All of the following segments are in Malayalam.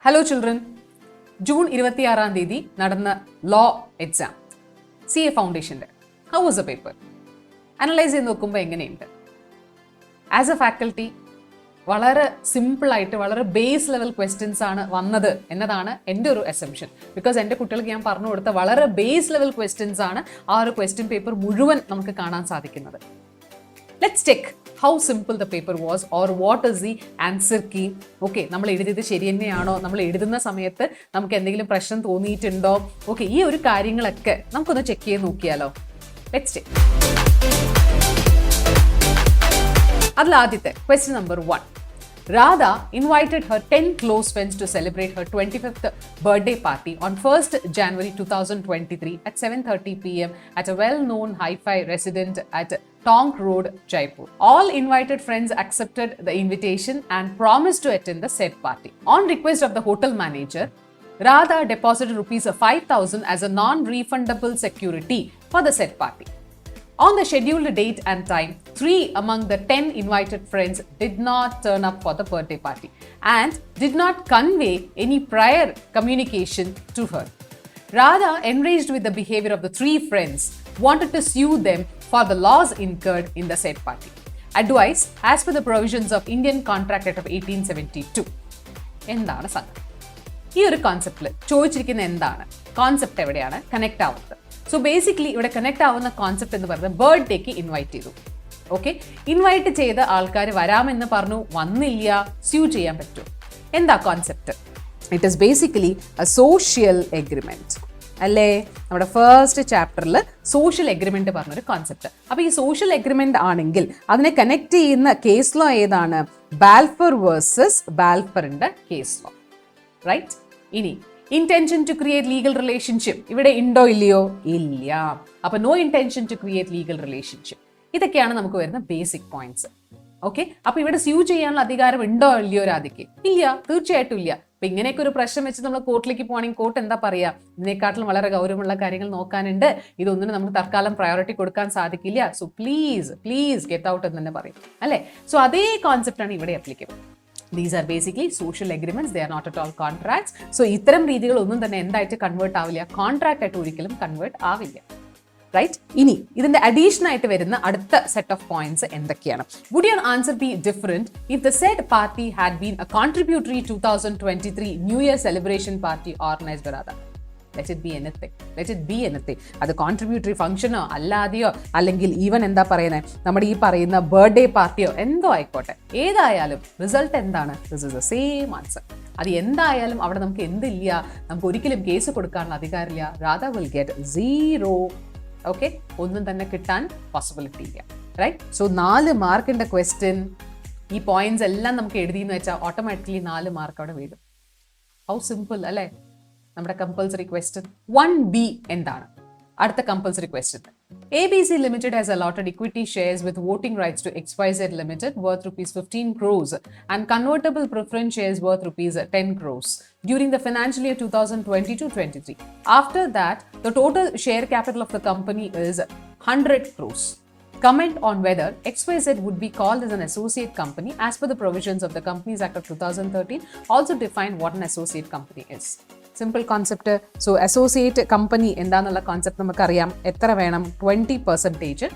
ഹലോ ചിൽഡ്രൻ, ജൂൺ 26 നടന്ന ലോ എക്സാം CA ഫൗണ്ടേഷൻ്റെ how was a paper analyse ചെയ്ത് നോക്കുമ്പോൾ എങ്ങനെയുണ്ട്? ആസ് എ ഫാക്കൽറ്റി വളരെ സിമ്പിളായിട്ട് വളരെ ബേസ് ലെവൽ ക്വസ്റ്റ്യൻസ് ആണ് വന്നത് എന്നതാണ് എൻ്റെ ഒരു അസംഷൻ. ബിക്കോസ് എൻ്റെ കുട്ടികൾക്ക് ഞാൻ പറഞ്ഞു കൊടുത്ത വളരെ ബേസ് ലെവൽ ക്വസ്റ്റ്യൻസ് ആണ് ആ ഒരു ക്വസ്റ്റ്യൻ പേപ്പർ മുഴുവൻ നമുക്ക് കാണാൻ സാധിക്കുന്നത്. Let's check how simple the paper was or what is the answer key. Okay, നമ്മൾ എഴുതിയത് ശരി തന്നെയാണോ, നമ്മൾ എഴുതുന്ന സമയത്ത് നമുക്ക് എന്തെങ്കിലും പ്രശ്നം തോന്നിയിട്ടുണ്ടോ, ഓക്കെ, ഈ ഒരു കാര്യങ്ങളൊക്കെ നമുക്കൊന്ന് ചെക്ക് ചെയ്ത് നോക്കിയാലോ. Let's check. അതിലാദ്യത്തെ question number 1. Radha invited her 10 close friends to celebrate her 25th birthday party on 1st January 2023 at 7:30 p.m. at a well-known hi-fi resident at Tonk Road, Jaipur. All invited friends accepted the invitation and promised to attend the said party. On request of the hotel manager, Radha deposited rupees 5,000 as a non-refundable security for the said party. On the scheduled date and time, 3 among the 10 invited friends did not turn up for the birthday party and did not convey any prior communication to her. Radha, enraged with the behavior of the 3 friends, wanted to sue them for the loss incurred in the said party. Advice as per the provisions of Indian Contract Act of 1872. എന്താണ് സംഗതി? ഈ ഒരു കോൺസെപ്റ്റിൽ ചോദിച്ചിരിക്കുന്ന എന്താണ്? കോൺസെപ്റ്റ് എവിടെയാണ് കണക്ട് ആവുന്നത്? സോ ബേസിക്കലി ഇവിടെ കണക്ട് ആവുന്ന കോൺസെപ്റ്റ് എന്ന് പറയുന്നത് ബർത്ത്ഡേക്ക് ഇൻവൈറ്റ് ചെയ്തു. ഓക്കെ, ഇൻവൈറ്റ് ചെയ്ത ആൾക്കാർ വരാമെന്ന് പറഞ്ഞു, വന്നില്ല, സ്യൂ ചെയ്യാൻ പറ്റുമോ? എന്താ concept? It is basically A social agreement അല്ലേ? നമ്മുടെ ഫസ്റ്റ് ചാപ്റ്ററിൽ സോഷ്യൽ എഗ്രിമെന്റ് പറഞ്ഞൊരു കോൺസെപ്റ്റ്. അപ്പോൾ ഈ സോഷ്യൽ എഗ്രിമെന്റ് ആണെങ്കിൽ അതിനെ കണക്ട് ചെയ്യുന്ന കേസ് ലോ ഏതാണ്? ബാൽഫർ വേഴ്സസ് ബാൽഫറിന്റെ കേസ് ലോ, റൈറ്റ്? ഇനി intention to create legal relationship ഇവിടെ ഉണ്ടോ ഇല്ലയോ? ഇല്ല. അപ്പൊ no intention to create legal relationship. ഇതൊക്കെയാണ് നമുക്ക് വരുന്ന ബേസിക് പോയിന്റ്സ്. ഓക്കെ, അപ്പൊ ഇവിടെ സ്യൂ ചെയ്യാനുള്ള അധികാരം ഉണ്ടോ ഇല്ലയോ രാധിക്ക്? ഇല്ല, തീർച്ചയായിട്ടും ഇല്ല. അപ്പൊ ഇങ്ങനെയൊക്കെ ഒരു പ്രശ്നം വെച്ച് നമ്മൾ കോർട്ടിലേക്ക് പോകണമെങ്കിൽ കോർട്ട് എന്താ പറയാ? ഇതിനെക്കാട്ടിലും വളരെ ഗൗരവമുള്ള കാര്യങ്ങൾ നോക്കാനുണ്ട്, ഇതൊന്നിനും നമുക്ക് തൽക്കാലം പ്രയോറിറ്റി കൊടുക്കാൻ സാധിക്കില്ല, so please please get out എന്ന് തന്നെ പറയും അല്ലേ? സോ അതേ കോൺസെപ്റ്റ് ആണ് ഇവിടെ applicable. These are basically social agreements, they are not at all contracts. So ഇത്തരം രീതികൾ ഒന്നും തന്നെ എന്തായിട്ട് കൺവേർട്ട് ആവില്ല, കോൺട്രാക്ട് ആയിട്ട് ഒരിക്കലും കൺവേർട്ട് ആവില്ല, റൈറ്റ്? ഇനി ഇതിന്റെ അഡീഷൻ ആയിട്ട് വരുന്ന അടുത്ത സെറ്റ് ഓഫ് പോയിന്റ്സ് എന്തൊക്കെയാണ്? Would your answer be different if the said party had been a contributory 2023 New Year celebration party organized by Radha? Let it be anything. Let it be anything. അത് കോൺട്രിബ്യൂട്ടറി ഫംഗ്ഷനോ അല്ലാതെയോ അല്ലെങ്കിൽ ഈവൻ എന്താ പറയുന്നത് നമ്മുടെ ഈ പറയുന്ന ബർത്ത്ഡേ പാർട്ടിയോ എന്തോ ആയിക്കോട്ടെ, ഏതായാലും റിസൾട്ട് എന്താണ്? This is the same answer. അത് എന്തായാലും അവിടെ നമുക്ക് എന്തില്ല, നമുക്ക് ഒരിക്കലും കേസ് കൊടുക്കാനുള്ള അധികാരമില്ല. Radha will get 0. ഓക്കെ, ഒന്നും തന്നെ കിട്ടാൻ പോസിബിലിറ്റി ഇല്ല, റൈറ്റ്? സോ 4 മാർക്കിന്റെ ക്വസ്റ്റ്യൻ, ഈ പോയിന്റ്സ് എല്ലാം നമുക്ക് എഴുതിയെന്ന് വെച്ചാൽ ഓട്ടോമാറ്റിക്കലി 4 മാർക്ക് അവിടെ വീഴും. ഹൗ സിമ്പിൾ അല്ലേ? നമ്മുടെ കമ്പൽസറി ക്വസ്റ്റ്യൻ 1B എന്താണ്? അടുത്ത compulsory question, ABC Limited has allotted equity shares with voting rights to XYZ Limited worth rupees 15 crores and convertible preference shares worth rupees 10 crores during the financial year 2022-23. After that, the total share capital of the company is 100 crores. Comment on whether XYZ would be called as an associate company as per the provisions of the Companies Act of 2013. Also define what an associate company is. Simple concept. So associate company എന്താണെന്നുള്ള കോൺസെപ്റ്റ് നമുക്കറിയാം. എത്ര വേണം? 20%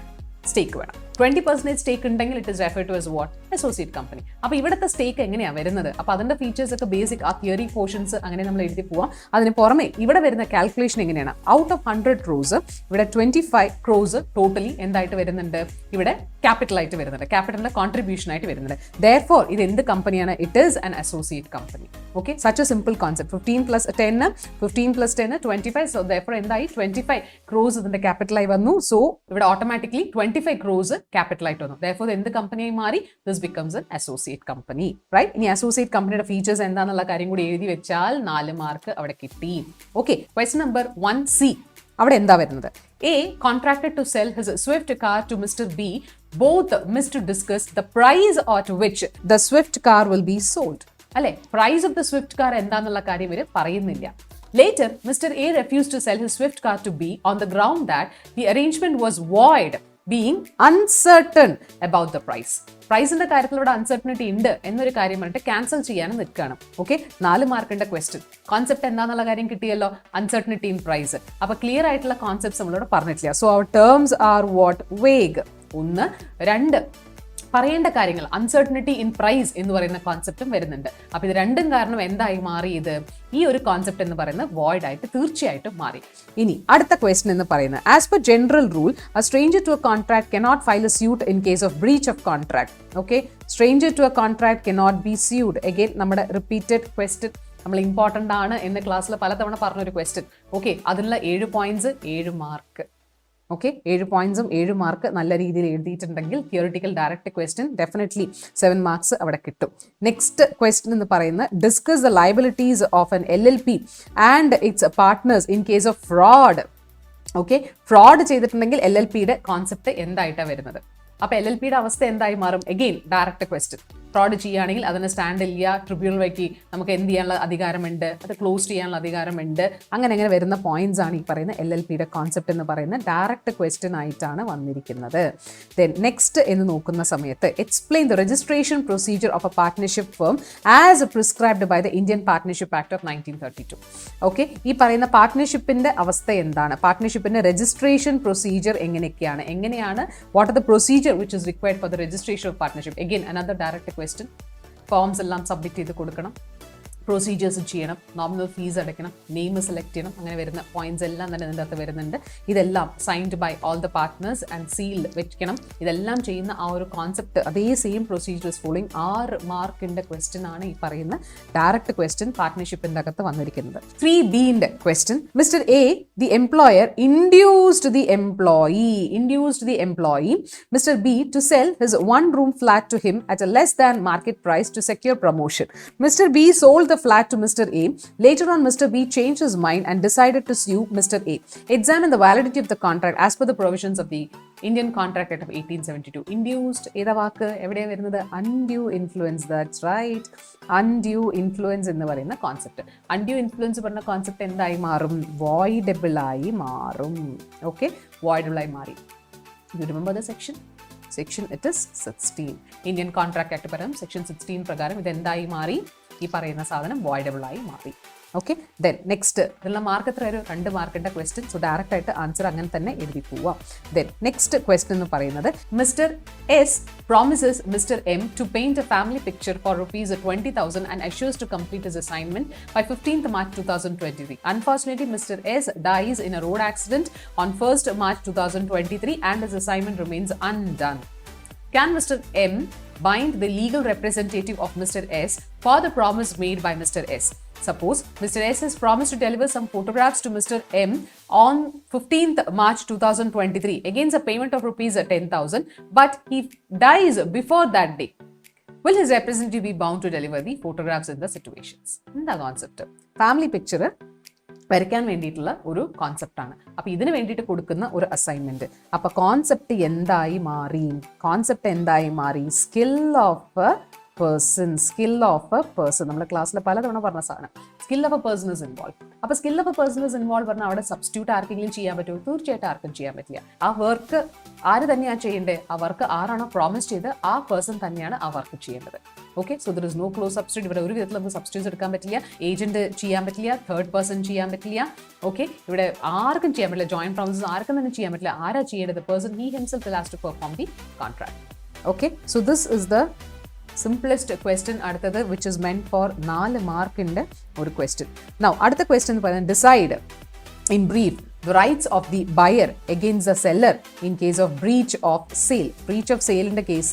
സ്റ്റേക്ക് വേണം. 20% സ്റ്റേക്ക് ഉണ്ടെങ്കിൽ it is refer to as what? Associate company. അപ്പോൾ ഇവിടുത്തെ സ്റ്റേക്ക് എങ്ങനെയാണ് വരുന്നത്? അപ്പോൾ അതിൻ്റെ ഫീച്ചേഴ്സ് ഒക്കെ ബേസിക് ആ തിയറി പോർഷൻസ് അങ്ങനെ നമ്മൾ എഴുതി പോവാം. അതിന് പുറമെ ഇവിടെ വരുന്ന കാൽക്കുലേഷൻ എങ്ങനെയാണ്? ഔട്ട് ഓഫ് 100 crores ഇവിടെ 25 crores ടോട്ടലി എന്തായിട്ട് വരുന്നുണ്ട്? ഇവിടെ ക്യാപിറ്റലായിട്ട് വരുന്നുണ്ട്, ക്യാപിറ്റലിൻ്റെ കോൺട്രിബ്യൂഷൻ ആയിട്ട് വരുന്നുണ്ട്. ദെയർഫോർ ഇത് എന്ത് കമ്പനിയാണ്? It is an associate company. Okay, such a simple concept. 15 + 10 15 + 10 25. So therefore എന്തായി? 25 crores ഇതിൻ്റെ ക്യാപിറ്റലായി വന്നു. സോ ഇവിടെ ഓട്ടോമാറ്റിക്കലി 25 crores ക്യാപിറ്റലായിട്ട് വന്നു. ദെയർഫോർ എന്ത് കമ്പനിയായി മാറി? This becomes an associate company, right? ഇനി അസോസിയേറ്റ് കമ്പനിയുടെ ഫീച്ചേഴ്സ് എന്താണെന്നുള്ള കാര്യം കൂടി എഴുതി വെച്ചാൽ 4 മാർക്ക് അവിടെ കിട്ടി. ഓക്കെ, ക്വസ്റ്റ്യൻ നമ്പർ 1C അവിടെ എന്താ വരുന്നത്? A contracted to sell his Swift car to Mr. B. Both missed to discuss the price at which the Swift car will be sold. അല്ലെ, price of the Swift car എന്താണെന്നുള്ള കാര്യം ഇവർ പറയുന്നില്ല. Later, Mr. A refused to sell his Swift car to B on the ground that the arrangement was void being uncertain about the price. പ്രൈസിന്റെ കാര്യത്തിൽ ഇവിടെ അൺസർട്ടനിറ്റി ഉണ്ട് എന്നൊരു കാര്യം പറഞ്ഞിട്ട് ക്യാൻസൽ ചെയ്യാനും നിൽക്കുകയാണ്. ഓക്കെ, 4 മാർക്കിന്റെ ക്വസ്റ്റ്യൻ. കോൺസെപ്റ്റ് എന്താണെന്നുള്ള കാര്യം കിട്ടിയല്ലോ, അൺസർട്ടനിറ്റി ഇൻ പ്രൈസ്. അപ്പൊ ക്ലിയർ ആയിട്ടുള്ള കോൺസെപ്റ്റ്സ് നമ്മളിവിടെ പറഞ്ഞിട്ടില്ല. So our terms are what? Vague. 1, 2 പറയേണ്ട കാര്യങ്ങൾ അൺസർട്ടനിറ്റി ഇൻ പ്രൈസ് എന്ന് പറയുന്ന കോൺസെപ്റ്റും വരുന്നുണ്ട്. അപ്പൊ ഇത് രണ്ടും കാരണം എന്തായി മാറി? ഇത് ഈ ഒരു കോൺസെപ്റ്റ് എന്ന് പറയുന്നത് വോയിഡ് ആയിട്ട് തീർച്ചയായിട്ടും മാറി. ഇനി അടുത്ത ക്വസ്റ്റ്യൻ എന്ന് പറയുന്നത്, as per general rule a stranger to a contract cannot file a suit in case of breach of contract. Okay, stranger to a contract cannot be sued. Again നമ്മുടെ റിപ്പീറ്റഡ് ക്വസ്റ്റ്യൻ, നമ്മൾ ഇമ്പോർട്ടൻ്റ് ആണ് എന്ന് ക്ലാസ്സിൽ പലതവണ പറഞ്ഞൊരു ക്വസ്റ്റ്യൻ. ഓക്കെ, അതിനുള്ള 7 പോയിന്റ്സ് 7 മാർക്ക്. ഓക്കെ, 7 പോയിന്റ്സും 7 മാർക്ക് നല്ല രീതിയിൽ എഴുതിയിട്ടുണ്ടെങ്കിൽ theoretical direct question definitely 7 marks അവിടെ കിട്ടും. നെക്സ്റ്റ് ക്വസ്റ്റ്യൻ എന്ന് പറയുന്നത്, discuss the liabilities of an LLP and its partners in case of fraud. Okay, fraud ചെയ്തിട്ടുണ്ടെങ്കിൽ LLPയുടെ കോൺസെപ്റ്റ് എന്തായിട്ടാണ് വരുന്നത്? അപ്പോൾ LLPയുടെ അവസ്ഥ എന്തായി മാറും? Again direct question. ഫ്രോഡ് ചെയ്യുകയാണെങ്കിൽ അതിന് സ്റ്റാൻഡ് ഇല്ല, ട്രിബ്യൂണൽ വഴി നമുക്ക് എന്ത് ചെയ്യാനുള്ള അധികാരമുണ്ട്, അത് ക്ലോസ് ചെയ്യാനുള്ള അധികാരമുണ്ട്. അങ്ങനെ വരുന്ന പോയിന്റ്സ് ആണ് ഈ പറയുന്ന LLPയുടെ കോൺസെപ്റ്റ് എന്ന് പറയുന്ന ഡയറക്റ്റ് ക്വസ്റ്റ്യൻ ആയിട്ടാണ് വന്നിരിക്കുന്നത്. ദെൻ നെക്സ്റ്റ് എന്ന് നോക്കുന്ന സമയത്ത്, explain the registration procedure of a partnership firm as prescribed by the Indian Partnership Act of 1932. Okay, ഈ പറയുന്ന പാർട്ട്ണർഷിപ്പിന്റെ അവസ്ഥ എന്താണ്? പാർട്ട്ണർഷിപ്പിന്റെ രജിസ്ട്രേഷൻ പ്രൊസീജിയർ എങ്ങനെയാണ് what are the procedure which is required for the registration of partnership? Again another direct question. Forms എല്ലാം സബ്മിറ്റ് ചെയ്ത് കൊടുക്കണം, പ്രൊസീജിയേഴ്സ് ചെയ്യണം, നോമിനൽ ഫീസ് അടയ്ക്കണം, നെയിം സെലക്ട് ചെയ്യണം. അങ്ങനെ വരുന്ന പോയിന്റ്സ് എല്ലാം തന്നെ ഇതിൻ്റെ അകത്ത് വരുന്നുണ്ട്. ഇതെല്ലാം signed by all the partners and seal വെക്കണം. ഇതെല്ലാം ചെയ്യുന്ന ആ ഒരു കോൺസെപ്റ്റ് അതേ സെയിം പ്രൊസീജിയേഴ്സ് ഫോളോയിങ് 6 മാർക്കിൻ്റെ ക്വസ്റ്റ്യൻ ആണ് ഈ പറയുന്ന ഡയറക്റ്റ് ക്വസ്റ്റ്യൻ പാർട്ട്ണർഷിപ്പിൻ്റെ അകത്ത് വന്നിരിക്കുന്നത്. 3Bന്റെ question, mister A the employer induced the employee mister B to sell his 1-room flat to him at a less than market price to secure promotion. Mr. B sold the flat to Mr. A. Later on, Mr. B changed his mind and decided to sue Mr. A. Examine the validity of the contract as per the provisions of the Indian Contract Act of 1872. Induced, ഏതാ വാക്ക് എവിടെയാണ് വരുന്നത്? undue influence. That's right, undue influence എന്ന് പറയുന്ന കോൺസെപ്റ്റ്. undue influence പറഞ്ഞ കോൺസെപ്റ്റ് എന്തായി മാറും? voidable ആയി മാറും. ഓക്കെ, voidable ആയി മാറി. You remember the section? Section it is 16. Indian Contract Act പ്രകാരം സെക്ഷൻ 16 പ്രകാരം ഇത് എന്തായി മാറി? ഈ പറയുന്ന സാധനം വോയിഡബിൾ ആയി മാറി. ഓക്കെ, ദെൻ നെക്സ്റ്റ് ഇതിനുള്ള മാർക്ക് എത്ര ഒരു 2 മാർക്കിൻ്റെ ക്വസ്റ്റ്യൻ. സോ ഡയറക്റ്റ് ആയിട്ട് ആൻസർ അങ്ങനെ തന്നെ എഴുതി പോവാം. ദെൻ നെക്സ്റ്റ് ക്വസ്റ്റ്യൻ എന്ന് പറയുന്നത്, mister S promises Mr. M to paint a family picture for ₹20,000 and assures to complete his assignment by 15th March 2023. Unfortunately, Mr. S dies in a road accident on 1st March 2023 and his assignment remains undone. Can Mr. M bind the legal representative of Mr. S for the promise made by Mr. S? Suppose Mr. S has promised to deliver some photographs to Mr. M on 15th March 2023 against a payment of ₹10,000, but he dies before that day. Will his representative be bound to deliver the photographs in the situations? എന്താ കോൺസെപ്റ്റ്? ഫാമിലി പിക്ചർ വരയ്ക്കാൻ വേണ്ടിയിട്ടുള്ള ഒരു കോൺസെപ്റ്റാണ്. അപ്പോൾ ഇതിന് വേണ്ടിയിട്ട് കൊടുക്കുന്ന ഒരു അസൈൻമെൻറ്റ്. അപ്പോൾ കോൺസെപ്റ്റ് എന്തായി മാറി? Skill of a person. നമ്മുടെ ക്ലാസ്സിൽ പലതവണ പറഞ്ഞ സാധനം skill of a person is involve. അപ്പോൾ skill of a person is involve പറഞ്ഞാൽ അവിടെ സബ്സ്റ്റിറ്റ്യൂട്ട് ആർക്കെങ്കിലും ചെയ്യാൻ പറ്റുമോ? തീർച്ചയായിട്ടും ആർക്കും ചെയ്യാൻ പറ്റില്ല. ആ വർക്ക് ആര് തന്നെയാണ് ചെയ്യേണ്ടത്? ആ വർക്ക് ആരാണോ പ്രോമിസ് ചെയ്ത് ആ പേഴ്സൺ തന്നെയാണ് ആ വർക്ക് ചെയ്യേണ്ടത്. Okay, so there is no clause substitute. ഇവിടെ ഒരു വിധത്തിൽ നമുക്ക് സബ്സ്റ്റിറ്റ്യൂട്ട്സ് എടുക്കാൻ പറ്റില്ല, ഏജന്റ് ചെയ്യാൻ പറ്റില്ല, തേർഡ് പേഴ്സൺ ചെയ്യാൻ പറ്റില്ല. ഓക്കെ, ഇവിടെ ആർക്കും ചെയ്യാൻ പറ്റില്ല, ജോയിന്റ് പ്രോമിസസ് ആർക്കും തന്നെ ചെയ്യാൻ പറ്റില്ല. ആരാ ചെയ്യേണ്ടത്? Person he himself has to perform the contract. Okay, so this is the simplest question. അടുത്തത് വിച്ച് ഇസ് മെന്റ് ഫോർ 4 മാർക്കിൻ്റെ ഒരു ക്വസ്റ്റ്യൻ. നൗ അടുത്ത ക്വസ്റ്റ്യൻ എന്ന് പറയുന്നത്, decide in brief the rights of the buyer against the seller in case of breach of sale. Breach of sale in the case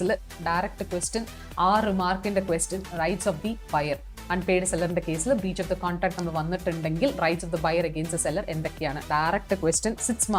direct question 6 mark in the question. Rights of the buyer, unpaid seller in the case breach of the contract നമ്മൾ വന്നിട്ടുണ്ടെങ്കിൽ rights of the buyer against the seller എന്തൊക്കെയാണ്? Direct question, 6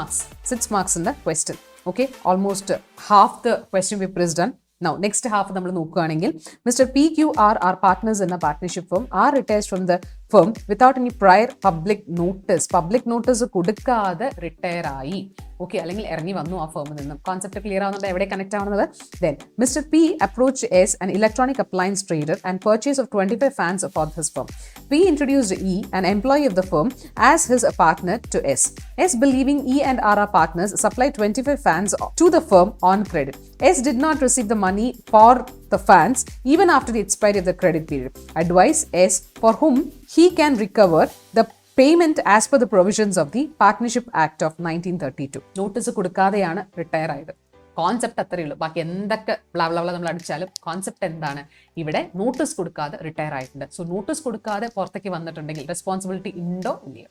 marks in the question. Okay, almost half the question paper is done. Now next half നമ്മൾ നോക്കുകയാണെങ്കിൽ, Mr. PQR are partners in a partnership firm, are retired from the firm without any prior public notice. Public notice കൊടുക്കാതെ റിട്ടയർ ആയി. ഓക്കെ, അല്ലെങ്കിൽ ഇറങ്ങി വന്നു ആ ഫേമിൽ നിന്നും. കോൺസെപ്റ്റ് ക്ലിയർ ആവുന്നത് എവിടെ കണക്ട് ആവുന്നത്? Then Mr. P approached S, an electronic appliance trader, and purchase of 25 fans for his firm. P introduced E, an employee of the firm, as his partner to S. S, believing E and R are partners, supplied 25 fans to the firm on credit. S did not receive the money for the fans even after the expiry of the credit period. Advise S for whom he can recover the payment as per the provisions of the Partnership Act of 1932. Notice കൊടുക്കാതെയാണ് റിട്ടയർ ആയത്. കോൺസെപ്റ്റ് അത്രയേ ഉള്ളൂ. ബാക്കി എന്തൊക്കെ ബ്ലാബ്ലാബ്ല നമ്മൾ അടിച്ചാലും കോൺസെപ്റ്റ് എന്താണ്? ഇവിടെ നോട്ടീസ് കൊടുക്കാതെ റിട്ടയർ ആയിട്ടുണ്ട്. സോ നോട്ടീസ് കൊടുക്കാതെ പുറത്തേക്ക് വന്നിട്ടുണ്ടെങ്കിൽ റെസ്പോൺസിബിലിറ്റി ഉണ്ടോ ഇല്ലയോ?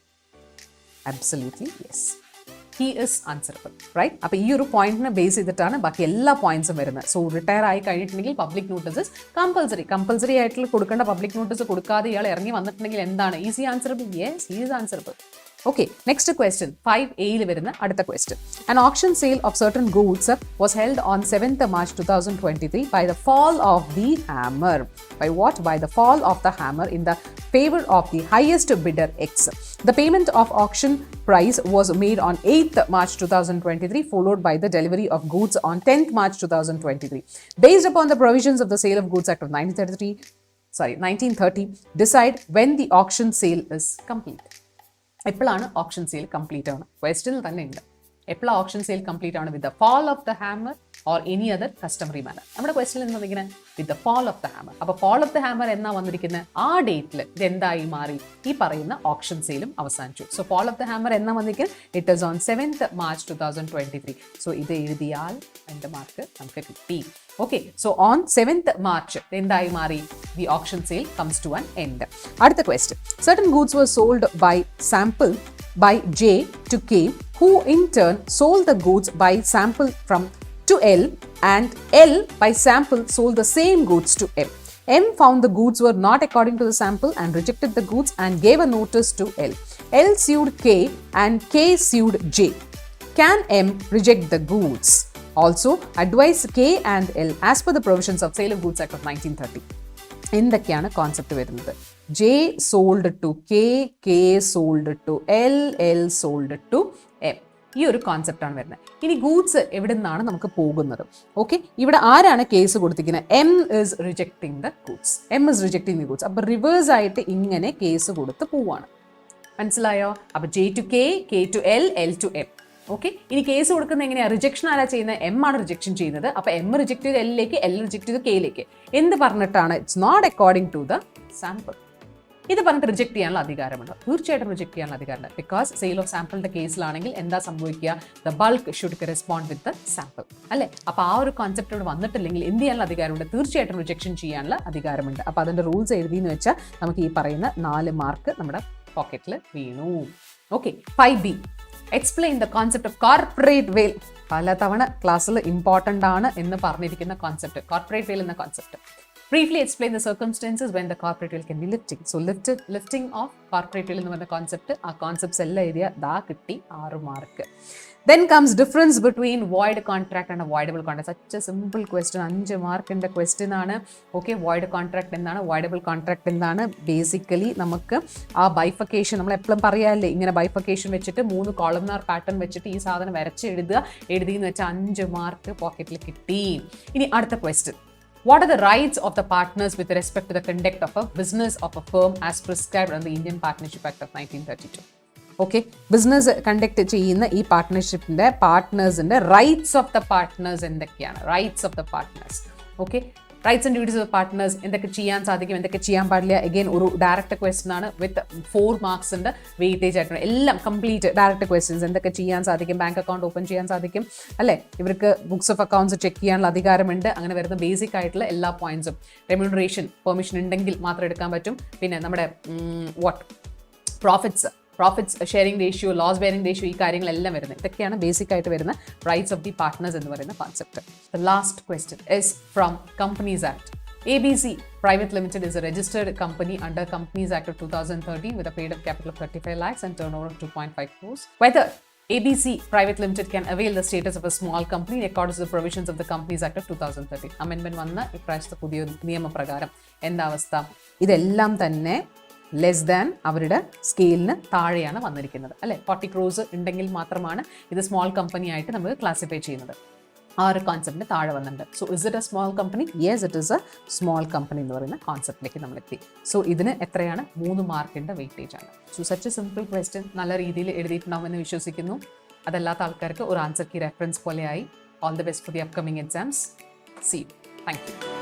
Absolutely yes. He is answerable, right? അപ്പോൾ ഈ ഒരു പോയിന്റിനെ ബേസ് ചെയ്തിട്ടാണ് ബാക്കി എല്ലാ പോയിന്റ്സും വരുന്നത്. സോ റിട്ടയർ ആയി കഴിഞ്ഞിട്ടുണ്ടെങ്കിൽ പബ്ലിക് നോട്ടീസസ് കമ്പൽസറി ആയിട്ടുള്ള കൊടുക്കേണ്ട പബ്ലിക് നോട്ടീസ് കൊടുക്കാതെ ഇയാൾ ഇറങ്ങി വന്നിട്ടുണ്ടെങ്കിൽ എന്താണ്? Easy answerable? Yes, he is answerable. Okay, next question, 5A വരുന്ന അടുത്ത question. An auction sale of certain goods was held on 7th March 2023 by the fall of the hammer. By what? By the fall of the hammer in the favor of the highest bidder X. The payment of auction price was made on 8th March 2023, followed by the delivery of goods on 10th March 2023. Based upon the provisions of the Sale of Goods Act of 1930, decide when the auction sale is complete. എപ്പോഴാണ് ഓപ്ഷൻ സെയിൽ കംപ്ലീറ്റ് ആവുന്നത്? ക്വസ്റ്റ്യനിൽ തന്നെ ഉണ്ട്. എപ്പോഴാണ് ഓപ്ഷൻ സെയിൽ കംപ്ലീറ്റ് ആവുന്നത്? With the fall of the hammer or any other customary manner. നമ്മുടെ ക്വസ്റ്റ്യനിൽ നിന്ന് ഇങ്ങനെ with the fall of the hammer. അപ്പോൾ ഫാൾ ഓഫ് ദ ഹാമർ എന്നാ വന്നിരിക്കുന്നത്? ആ ഡേറ്റിൽ ഇത് എന്തായി മാറി? ഈ പറയുന്ന ഓപ്ഷൻ സെയിലും അവസാനിച്ചു. So fall of the hammer എന്നാ വന്നിരിക്കുന്നത്? It is on 7th March 2023. So ഇത് എഴുതിയാൽ എൻ്റെ മാർക്ക് നമുക്ക് കിട്ടി. Okay, so on 7th March, എന്തായി മാറി? The auction sale comes to an end. അടുത്ത question. Certain goods were sold by sample by J to K, who in turn sold the goods by sample to L, and L by sample sold the same goods to M. M found the goods were not according to the sample and rejected the goods and gave a notice to L. L sued K and K sued J. Can M reject the goods? Also, advise K and L as per the provisions of Sale of Goods Act of 1930. എന്തൊക്കെയാണ് കോൺസെപ്റ്റ് വരുന്നത്? J sold to K, K sold to L, L sold to M. ഈ ഒരു കോൺസെപ്റ്റാണ് വരുന്നത്. ഇനി ഗൂഡ്സ് എവിടെ നിന്നാണ് നമുക്ക് പോകുന്നത്? ഓക്കെ, ഇവിടെ ആരാണ് കേസ് കൊടുത്തിരിക്കുന്നത്? M is rejecting the goods. M is rejecting the goods. അപ്പോൾ റിവേഴ്സ് ആയിട്ട് ഇങ്ങനെ കേസ് കൊടുത്ത് പോവാണ്. മനസ്സിലായോ? അപ്പോൾ J to K, K to L, L to M. Okay, ഇനി കേസ് കൊടുക്കുന്നത് എങ്ങനെയാണ്? റിജക്ഷൻ ആരാ ചെയ്യുന്നത്? എം ആണ് റിജക്ഷൻ ചെയ്യുന്നത്. അപ്പോൾ എം റിജക്ട് ചെയ്ത് എല്ലിലേക്ക്, എൽ റിജക്ട് ചെയ്ത് കെയിലേക്ക്. എന്ത് പറഞ്ഞിട്ടാണ്? It's not according to the sample. ഇത് പറഞ്ഞിട്ട് റിജക്ട് ചെയ്യാനുള്ള അധികാരമുണ്ട്. തീർച്ചയായിട്ടും റിജക്ട് ചെയ്യാനുള്ള അധികാരമുണ്ട്. ബിക്കോസ് സെയിൽ ഓഫ് സാമ്പിളിന്റെ കേസിലാണെങ്കിൽ എന്താ സംഭവിക്കുക? The bulk should correspond with the sample, അല്ലേ? അപ്പോൾ ആ ഒരു കോൺസെപ്റ്റോട് വന്നിട്ടില്ലെങ്കിൽ എന്ത് ചെയ്യാനുള്ള അധികാരമുണ്ട്? തീർച്ചയായിട്ടും റിജക്ഷൻ ചെയ്യാനുള്ള അധികാരമുണ്ട്. അപ്പോൾ അതിൻ്റെ റൂൾസ് എഴുതിയെന്ന് വെച്ചാൽ നമുക്ക് ഈ പറയുന്ന 4 മാർക്ക് നമ്മുടെ പോക്കറ്റിൽ വീണു. Okay, 5B. Explain the concept of corporate വെയിൽ. പലതവണ ക്ലാസ്സിൽ ഇമ്പോർട്ടൻ്റ് ആണ് എന്ന് പറഞ്ഞിരിക്കുന്ന കോൺസെപ്റ്റ് കോർപ്പറേറ്റ് വെയിൽ എന്ന concept. Briefly explain the circumstances when the corporate will can be lifting. So lifting of corporate will എന്ന് പറഞ്ഞ കോൺസെപ്റ്റ്, ആ കോൺസെപ്റ്റ്സ് എല്ലാം എഴുതിയ ദാ കിട്ടി 6 mark. Then comes difference between void contract and avoidable contract. Such a simple question. 5 മാർക്കിൻ്റെ ക്വസ്റ്റ്യൻ ആണ്. ഓക്കെ, void contract എന്താണ്? voidable contract എന്താണ്? ബേസിക്കലി നമുക്ക് ആ ബൈഫക്കേഷൻ നമ്മൾ എപ്പോഴും പറയാമല്ലേ, ഇങ്ങനെ ബൈഫക്കേഷൻ വെച്ചിട്ട് 3 കോളംനാർ പാറ്റേൺ വെച്ചിട്ട് ഈ സാധനം വരച്ച് എഴുതിയെന്ന് വെച്ചാൽ 5 മാർക്ക് പോക്കറ്റിൽ കിട്ടി. ഇനി അടുത്ത question. What are the rights of the partners with respect to the conduct of a business of a firm as prescribed under the Indian Partnership Act of 1932? ഓക്കെ, ബിസിനസ് കണ്ടക്ട് ചെയ്യുന്ന ഈ പാർട്ട്ണർഷിപ്പിൻ്റെ പാർട്ട്നേഴ്സിൻ്റെ റൈറ്റ്സ് ഓഫ് ദ പാർട്ട്നേഴ്സ് എന്തൊക്കെയാണ്? Rights of the partners. Okay, rights and duties of partners എന്തൊക്കെ ചെയ്യാൻ സാധിക്കും, എന്തൊക്കെ ചെയ്യാൻ പാടില്ല? എഗെയിൻ ഒരു ഡയറക്റ്റ് ക്വസ്റ്റ്യൻ ആണ് വിത്ത് 4 മാർക്സിൻ്റെ വെയിറ്റേജ് ആയിട്ടുണ്ട്. എല്ലാം കംപ്ലീറ്റ് ഡയറക്റ്റ് ക്വസ്റ്റ്യൻസ്. എന്തൊക്കെ ചെയ്യാൻ സാധിക്കും? ബാങ്ക് അക്കൗണ്ട് ഓപ്പൺ ചെയ്യാൻ സാധിക്കും, അല്ലേ? ഇവർക്ക് ബുക്സ് ഓഫ് അക്കൗണ്ട്സ് ചെക്ക് ചെയ്യാനുള്ള അധികാരമുണ്ട്. അങ്ങനെ വരുന്ന ബേസിക് ആയിട്ടുള്ള എല്ലാ പോയിന്റ്സും. റെമ്യൂണറേഷൻ പെർമിഷൻ ഉണ്ടെങ്കിൽ മാത്രം എടുക്കാൻ പറ്റും. പിന്നെ നമ്മുടെ profits sharing ratio, loss bearing ratio, ഈ കാര്യങ്ങളെല്ലാം വരുന്നത്. ഇതൊക്കെയാണ് ബേസിക് ആയിട്ട് വരുന്ന റൈറ്റ്സ് ഓഫ് ദി പാർട്ട്നേഴ്സ് എന്ന് പറയുന്ന concept. The last question is from companies act. ABC Private Limited is a registered company under Companies Act of 2013 with a paid-up capital of 35 lakhs and turnover of 2.5 crores. Whether ABC Private Limited can avail the status of a small company in accordance with the provisions of the Companies Act of 2013. Amendment വന്ന ഇപ്രാവശ്യത്തെ പുതിയ നിയമപ്രകാരം എന്താ അവസ്ഥ? ഇതെല്ലാം തന്നെ ലെസ് ദാൻ അവരുടെ സ്കെയിലിന് താഴെയാണ് വന്നിരിക്കുന്നത് അല്ലേ. 40 crores ഉണ്ടെങ്കിൽ മാത്രമാണ് ഇത് സ്മോൾ കമ്പനി ആയിട്ട് നമുക്ക് ക്ലാസിഫൈ ചെയ്യുന്നത്. ആ ഒരു കോൺസെപ്റ്റിന് താഴെ വന്നിട്ടുണ്ട്. So is it A small company? Yes, it is A small company എന്ന് പറയുന്ന കോൺസെപ്റ്റിലേക്ക് നമ്മളെത്തി. സോ ഇതിന് എത്രയാണ്? 3 മാർക്കിൻ്റെ വെയിറ്റേജ് ആണ്. So such a simple question നല്ല രീതിയിൽ എഴുതിയിട്ടുണ്ടാവുമെന്ന് വിശ്വസിക്കുന്നു. അതല്ലാത്ത ആൾക്കാർക്ക് ഒരു ആൻസർ കീ റെഫറൻസ് പോലെയായി. All the best for the upcoming exams. See you. Thank U.